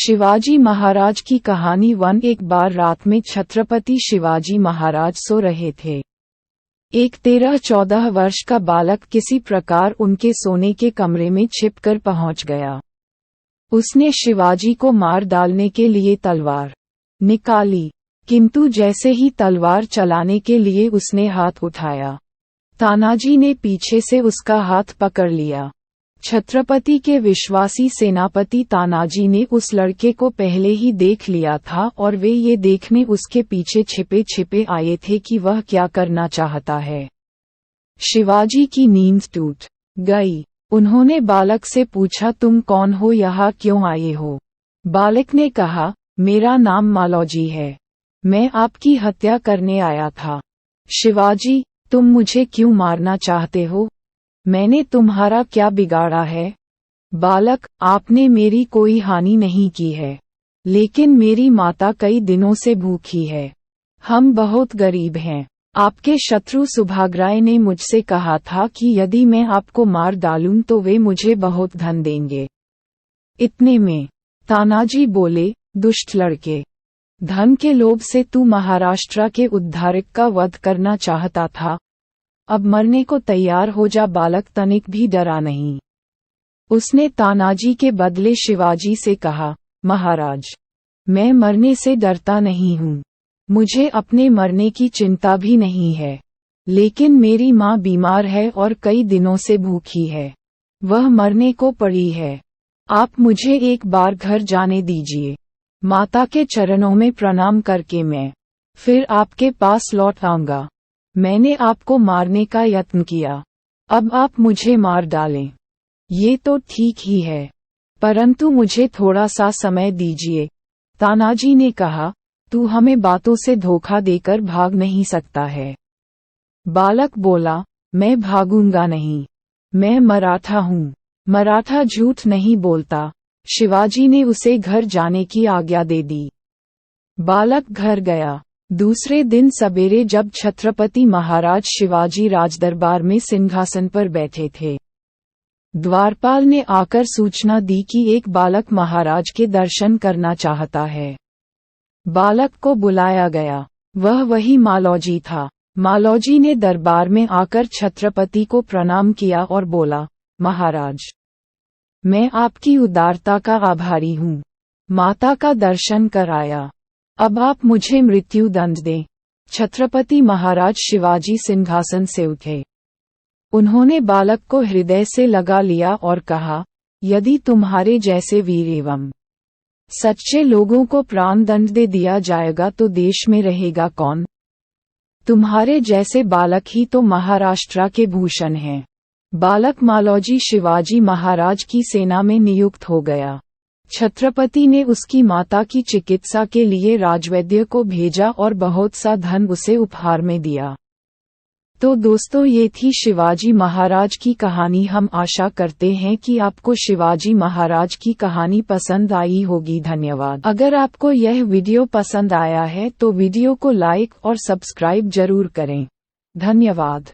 शिवाजी महाराज की कहानी। एक बार रात में छत्रपति शिवाजी महाराज सो रहे थे। एक 13-14 वर्ष का बालक किसी प्रकार उनके सोने के कमरे में छिपकर पहुंच गया। उसने शिवाजी को मार डालने के लिए तलवार निकाली, किंतु जैसे ही तलवार चलाने के लिए उसने हाथ उठाया, तानाजी ने पीछे से उसका हाथ पकड़ लिया। छत्रपति के विश्वासी सेनापति तानाजी ने उस लड़के को पहले ही देख लिया था और वे ये देखने उसके पीछे छिपे छिपे आए थे कि वह क्या करना चाहता है। शिवाजी की नींद टूट गई। उन्होंने बालक से पूछा, तुम कौन हो, यहाँ क्यों आए हो? बालक ने कहा, मेरा नाम मालौजी है, मैं आपकी हत्या करने आया था। शिवाजी, तुम मुझे क्यों मारना चाहते हो? मैंने तुम्हारा क्या बिगाड़ा है? बालक, आपने मेरी कोई हानि नहीं की है, लेकिन मेरी माता कई दिनों से भूखी है। हम बहुत गरीब हैं। आपके शत्रु सुभाग्राय ने मुझसे कहा था कि यदि मैं आपको मार डालूं तो वे मुझे बहुत धन देंगे। इतने में तानाजी बोले, दुष्ट लड़के, धन के लोभ से तू महाराष्ट्र के उद्धारक का वध करना चाहता था। अब मरने को तैयार हो जा। बालक तनिक भी डरा नहीं। उसने तानाजी के बदले शिवाजी से कहा, महाराज, मैं मरने से डरता नहीं हूँ, मुझे अपने मरने की चिंता भी नहीं है, लेकिन मेरी माँ बीमार है और कई दिनों से भूखी है, वह मरने को पड़ी है। आप मुझे एक बार घर जाने दीजिए। माता के चरणों में प्रणाम करके मैं फिर आपके पास लौट आऊंगा। मैंने आपको मारने का यत्न किया, अब आप मुझे मार डालें, ये तो ठीक ही है, परंतु मुझे थोड़ा सा समय दीजिए। तानाजी ने कहा, तू हमें बातों से धोखा देकर भाग नहीं सकता है। बालक बोला, मैं भागूंगा नहीं, मैं मराठा हूँ, मराठा झूठ नहीं बोलता। शिवाजी ने उसे घर जाने की आज्ञा दे दी। बालक घर गया। दूसरे दिन सवेरे जब छत्रपति महाराज शिवाजी राजदरबार में सिंहासन पर बैठे थे, द्वारपाल ने आकर सूचना दी कि एक बालक महाराज के दर्शन करना चाहता है। बालक को बुलाया गया। वह वही मालौजी था। मालौजी ने दरबार में आकर छत्रपति को प्रणाम किया और बोला, महाराज, मैं आपकी उदारता का आभारी हूँ। माता का दर्शन कराया, अब आप मुझे मृत्यु दंड दें। छत्रपति महाराज शिवाजी सिंहासन से उठे। उन्होंने बालक को हृदय से लगा लिया और कहा, यदि तुम्हारे जैसे वीर एवं सच्चे लोगों को प्राण दंड दे दिया जाएगा तो देश में रहेगा कौन? तुम्हारे जैसे बालक ही तो महाराष्ट्र के भूषण हैं। बालक मालौजी शिवाजी महाराज की सेना में नियुक्त हो गया। छत्रपति ने उसकी माता की चिकित्सा के लिए राजवैद्य को भेजा और बहुत सा धन उसे उपहार में दिया। तो दोस्तों, ये थी शिवाजी महाराज की कहानी। हम आशा करते हैं कि आपको शिवाजी महाराज की कहानी पसंद आई होगी। धन्यवाद। अगर आपको यह वीडियो पसंद आया है तो वीडियो को लाइक और सब्सक्राइब जरूर करें। धन्यवाद।